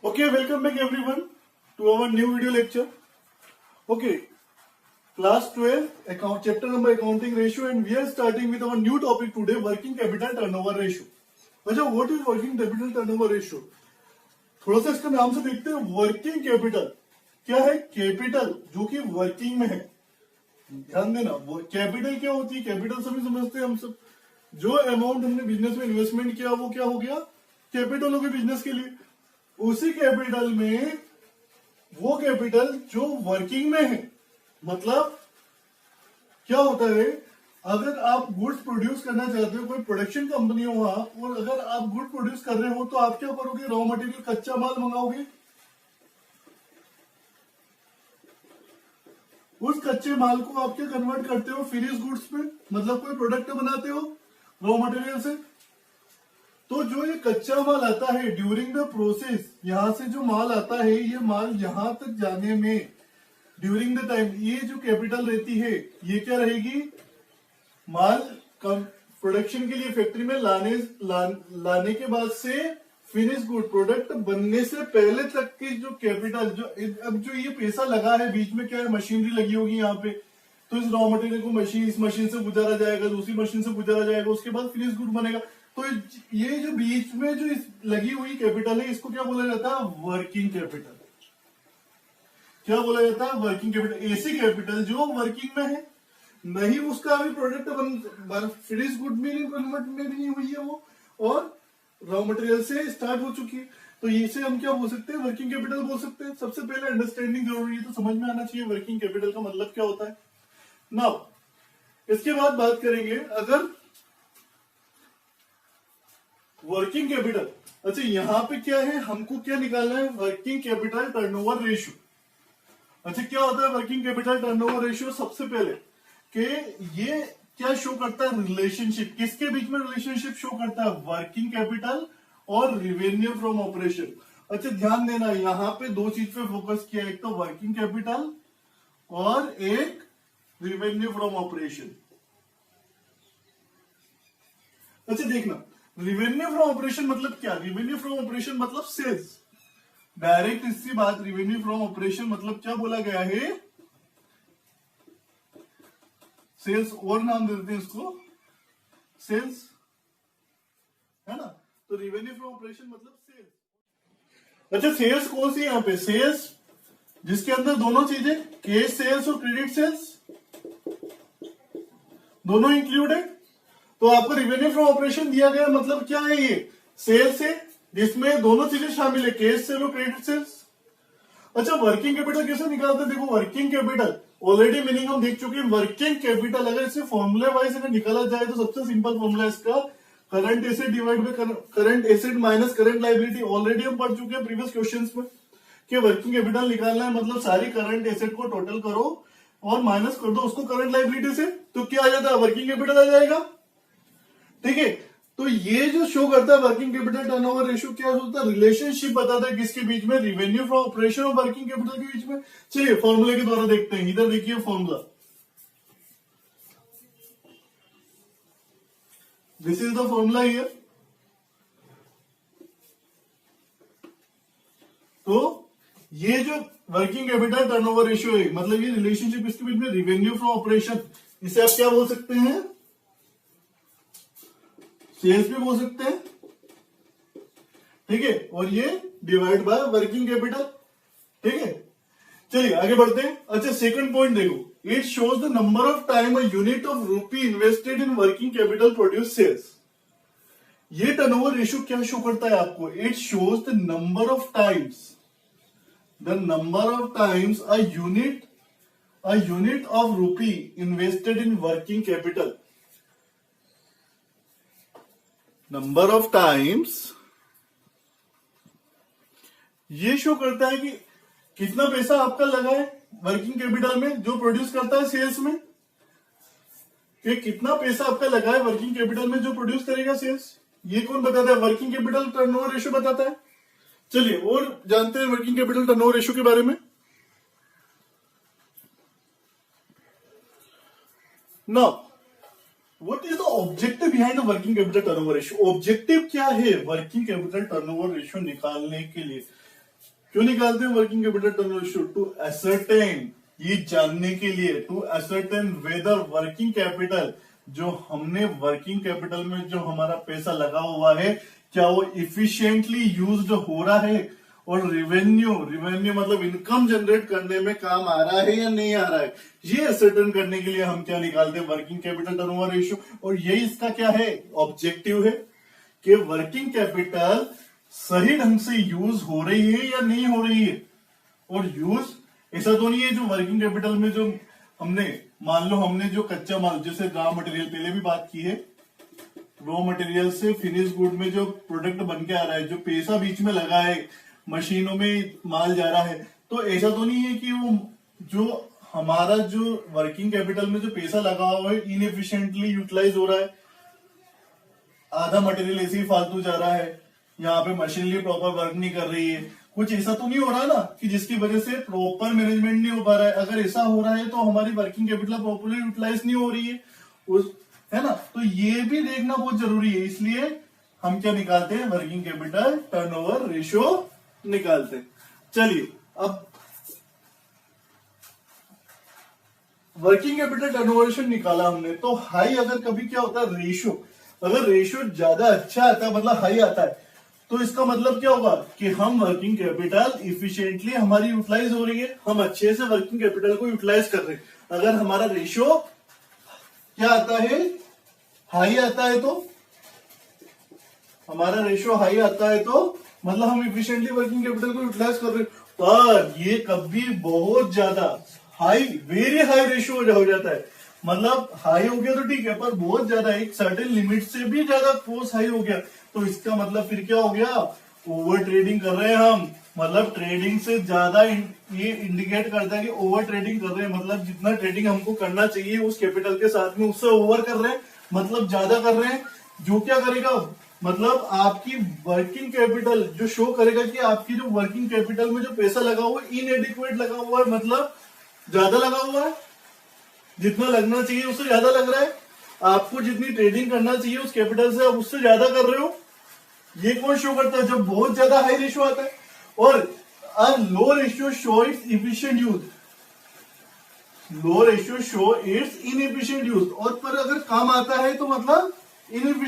Okay, welcome back everyone to our new video lecture. Okay, class 12, account chapter number accounting ratio, and we are starting with our new topic today, working capital turnover ratio. अच्छा, what is working capital turnover ratio? थोड़ा सा इसका नाम से देखते हैं. Working capital क्या है? कैपिटल जो कि वर्किंग में है. ध्यान देना, कैपिटल क्या होती है? कैपिटल सभी समझते हैं हम सब. जो अमाउंट हमने बिजनेस में इन्वेस्टमेंट किया वो क्या हो गया? कैपिटल हो गया बिजनेस के लिए. उसी कैपिटल में वो कैपिटल जो वर्किंग में है, मतलब क्या होता है, अगर आप गुड्स प्रोड्यूस करना चाहते हो, कोई प्रोडक्शन कंपनी हो आप, और अगर आप गुड प्रोड्यूस कर रहे हो तो आप क्या करोगे? रॉ मटेरियल कच्चा माल मंगाओगे. उस कच्चे माल को आप क्या कन्वर्ट करते हो? फिनिश गुड्स में, मतलब कोई प्रोडक्ट बनाते हो रॉ मटेरियल से. तो जो ये कच्चा माल आता है ड्यूरिंग द प्रोसेस, यहां से जो माल आता है, ये माल यहां तक जाने में ड्यूरिंग द टाइम, ये जो कैपिटल रहती है ये क्या रहेगी? माल प्रोडक्शन के लिए फैक्ट्री में लाने के बाद से फिनिश गुड प्रोडक्ट बनने से पहले तक की जो कैपिटल, जो अब जो ये पैसा लगा है, बीच में क्या है? मशीनरी लगी होगी यहाँ पे. तो इस रॉ मटेरियल को इस मशीन से गुजारा जाएगा, दूसरी मशीन से गुजारा जाएगा, उसके बाद फिनिश गुड बनेगा. तो ये जो बीच में जो लगी हुई कैपिटल है, इसको क्या बोला जाता है? Working capital. क्या बोला जाता है? Working capital. ऐसी कैपिटल जो वर्किंग में है, नहीं उसका अभी प्रोडक्ट फिनिश गुड में कन्वर्ट में भी नहीं हुई है वो, और रॉ मटेरियल से स्टार्ट हो चुकी है. तो इसे हम क्या बोल सकते हैं? वर्किंग कैपिटल बोल सकते हैं. सबसे पहले अंडरस्टैंडिंग जरूरी है, तो समझ में आना चाहिए वर्किंग कैपिटल का मतलब क्या होता है. नाउ इसके बाद बात करेंगे अगर वर्किंग कैपिटल. अच्छा, यहां पे क्या है? हमको क्या निकालना है? Working capital turnover ratio. अच्छा, क्या होता है वर्किंग कैपिटल टर्नओवर रेशियो? सबसे पहले कि ये क्या शो करता है? रिलेशनशिप. किसके बीच में रिलेशनशिप शो करता है? वर्किंग कैपिटल और रिवेन्यू फ्रॉम ऑपरेशन. अच्छा, ध्यान देना, यहां पे दो चीज पे फोकस किया, एक तो वर्किंग कैपिटल और एक रिवेन्यू फ्रॉम ऑपरेशन. अच्छा देखना, रिवेन्यू फ्रॉम ऑपरेशन मतलब क्या? रिवेन्यू फ्रॉम ऑपरेशन मतलब सेल्स. डायरेक्ट इसकी बात, रिवेन्यू फ्रॉम ऑपरेशन मतलब क्या बोला गया है? सेल्स, और नाम दे देते हैं इसको सेल्स, है ना. तो रिवेन्यू फ्रॉम ऑपरेशन मतलब सेल्स. अच्छा, सेल्स कौन सी? यहां पे सेल्स जिसके अंदर दोनों चीजें, कैश सेल्स और क्रेडिट सेल्स दोनों इंक्लूड है. तो आपको रिवेन्यू फ्रॉम ऑपरेशन दिया गया, मतलब क्या है? ये सेल्स है जिसमें दोनों चीजें शामिल है, कैश सेल और क्रेडिट सेल्स. अच्छा, वर्किंग कैपिटल कैसे निकालते हैं? देखो, वर्किंग कैपिटल ऑलरेडी मीनिंग हम देख चुके हैं. वर्किंग कैपिटल अगर इसे फॉर्मूले वाइज अगर निकाला जाए तो सबसे सिंपल फॉर्मूला इसका current asset divide by current asset minus current liability. Already हम पढ़ चुके हैं प्रीवियस क्वेश्चंस में कि वर्किंग कैपिटल निकालना है मतलब सारी करंट एसेट को टोटल करो और माइनस कर दो उसको करंट लाइबिलिटी से, तो क्या आ जाता है? वर्किंग कैपिटल आ जाएगा. ठीक है. तो ये जो शो करता है वर्किंग कैपिटल टर्नओवर रेशियो, क्या होता है? रिलेशनशिप बताता है किसके बीच में? रिवेन्यू फ्रॉम ऑपरेशन और वर्किंग कैपिटल के बीच में. चलिए फॉर्मूले के द्वारा देखते हैं. इधर देखिए formula, this is the formula here. तो ये जो वर्किंग कैपिटल टर्नओवर रेशियो है, मतलब ये रिलेशनशिप इसके बीच में, रिवेन्यू फ्रॉम ऑपरेशन, इसे आप क्या बोल सकते हैं? सेल्स भी बोल सकते हैं. ठीक है. और ये डिवाइड बाय वर्किंग कैपिटल. ठीक है. चलिए आगे बढ़ते हैं. अच्छा, सेकंड पॉइंट देखो, it shows the number of time a unit of rupee invested in working capital produce sales. ये टर्नओवर रेशियो क्या शो करता है आपको? It shows the number of times a unit of rupee invested in working capital. Number of times ये show करता है कि कितना पैसा आपका लगा है वर्किंग कैपिटल में, जो प्रोड्यूस करता है सेल्स में. कि कितना पैसा आपका लगा है वर्किंग कैपिटल में जो प्रोड्यूस करेगा सेल्स. ये कौन बताता है? वर्किंग कैपिटल टर्नओवर रेशियो बताता है. चलिए और जानते हैं वर्किंग कैपिटल टर्नओवर रेशियो के बारे में. Now what is the objective behind the working capital turnover ratio? Objective क्या है वर्किंग कैपिटल टर्नओवर रेशियो निकालने के लिए? क्यों निकालते हैं working capital turnover ratio? To ascertain, ये जानने के लिए, to ascertain whether working capital, जो हमने वर्किंग कैपिटल में जो हमारा पैसा लगा हुआ है, क्या वो इफिशिएंटली यूज्ड हो रहा है, और रेवेन्यू मतलब इनकम जनरेट करने में काम आ रहा है या नहीं आ रहा है, ये एसर्टेन करने के लिए हम क्या निकालते हैं? Working capital turnover ratio. और यही इसका क्या है? ऑब्जेक्टिव है कि वर्किंग कैपिटल सही ढंग से यूज हो रही है या नहीं हो रही है। और यूज ऐसा तो नहीं है जो वर्किंग कैपिटल में जो हमने, मान लो हमने जो कच्चा माल, जैसे रॉ मटेरियल पहले भी बात की है, रॉ मटेरियल से फिनिश गुड में जो प्रोडक्ट बन के आ रहा है, जो पैसा बीच में लगा है, मशीनों में माल जा रहा है, तो ऐसा तो नहीं है कि वो जो हमारा जो वर्किंग कैपिटल में जो पैसा लगा हुआ है इनएफिशिएंटली यूटिलाइज हो रहा है, आधा मटेरियल ऐसे ही फालतू जा रहा है, यहाँ पे मशीनरी प्रॉपर वर्क नहीं कर रही है, कुछ ऐसा तो नहीं हो रहा ना कि जिसकी वजह से प्रॉपर मैनेजमेंट नहीं हो पा रहा है। अगर ऐसा हो रहा है तो हमारी वर्किंग कैपिटल प्रॉपरली यूटिलाइज नहीं हो रही है है ना। तो ये भी देखना बहुत जरूरी है, इसलिए हम क्या निकालते हैं? वर्किंग कैपिटल टर्नओवर रेशियो निकालते हैं। चलिए, अब वर्किंग कैपिटल टर्नओवर रेशियो निकाला हमने, तो हाई अगर कभी क्या होता है? रेशियो, अगर रेशियो ज्यादा अच्छा आता है, मतलब हाई आता है, तो इसका मतलब क्या होगा कि हम वर्किंग कैपिटल इफिशिएंटली हमारी यूटिलाइज हो रही है, हम अच्छे से वर्किंग कैपिटल को यूटिलाइज कर रहे हैं। अगर हमारा रेशियो क्या आता है? हाई आता है, तो हमारा रेशियो हाई आता है तो मतलब हम इफिशिएंटली वर्किंग कैपिटल को यूटिलाइज कर रहे हैं। पर ये कभी बहुत ज्यादा हाई, वेरी हाई रेशियो हो जाता है, मतलब हाई हो गया तो ठीक है, पर बहुत ज्यादा एक सर्टेन लिमिट से भी ज्यादा फोर्स हाई हो गया, तो इसका मतलब फिर क्या हो गया? ओवर ट्रेडिंग कर रहे हैं हम, मतलब ट्रेडिंग से ज्यादा ये इंडिकेट करता है कि ओवर ट्रेडिंग कर रहे हैं, मतलब जितना ट्रेडिंग हमको करना चाहिए उस कैपिटल के साथ में उससे ओवर कर रहे हैं, मतलब ज्यादा कर रहे हैं। जो क्या करेगा? मतलब आपकी वर्किंग कैपिटल जो शो करेगा कि आपकी जो वर्किंग कैपिटल में जो पैसा लगा हुआ है इनएडिक्वेट लगा हुआ है, मतलब ज्यादा लगा हुआ है, जितना लगना चाहिए उससे ज्यादा लग रहा है, आपको जितनी ट्रेडिंग करना चाहिए उस कैपिटल से आप उससे ज्यादा कर रहे हो। ये कौन शो करता है? जब बहुत ज्यादा हाई रेशियो आता है। और low ratio show its efficient use, low ratio show its inefficient use, और पर अगर कम आता है तो मतलब इनएफिशिएंट